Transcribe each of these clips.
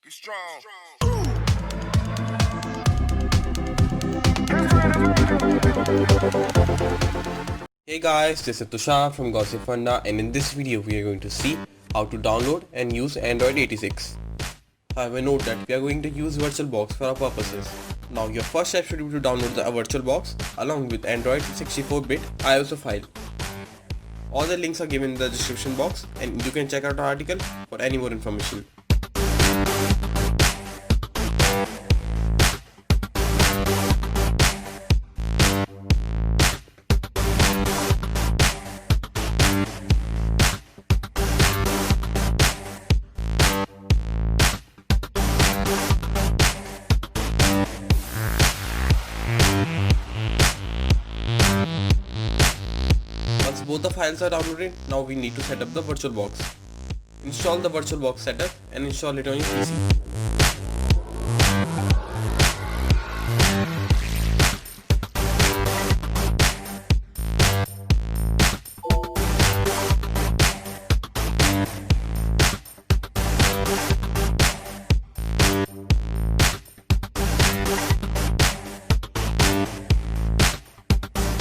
Be strong. Hey guys, this is Tushar from Gossipfunda, and in this video we are going to see how to download and use Android 86. However, note that we are going to use Virtualbox for our purposes. Now your first step should be to download the Virtualbox along with Android 64-bit ISO file. All the links are given in the description box and you can check out our article for any more information. Once both the files are downloaded, now we need to set up the Virtualbox. Install the Virtualbox setup and install it on your PC.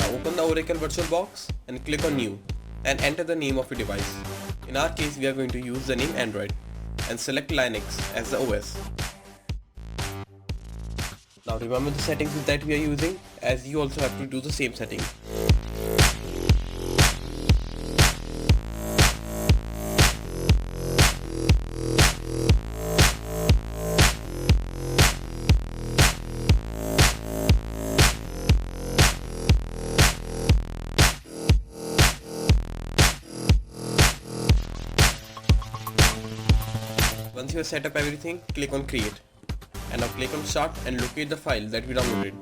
Open the Oracle Virtualbox and click on New and enter the name of your device. In our case, we are going to use the name Android and select Linux as the OS. Now remember the settings that we are using, as you also have to do the same setting. Once you have set up everything, click on Create. And now click on Start and locate the file that we downloaded.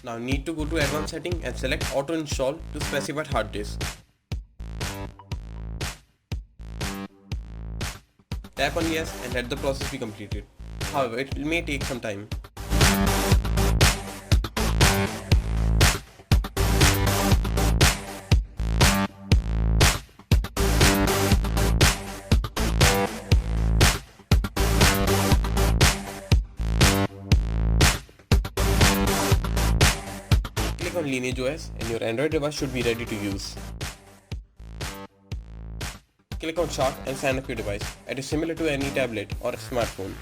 Now need to go to advanced setting and select auto install to specified hard disk. Tap on yes and let the process be completed. However, it may take some time. Click on Lineage OS and your Android device should be ready to use. Click on Start and sign up your device. It is similar to any tablet or a smartphone.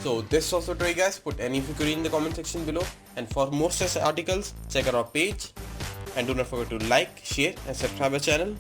So this was the tutorial guys. Put any query in the comment section below, and for more such articles check out our page, and do not forget to like, share and subscribe our channel.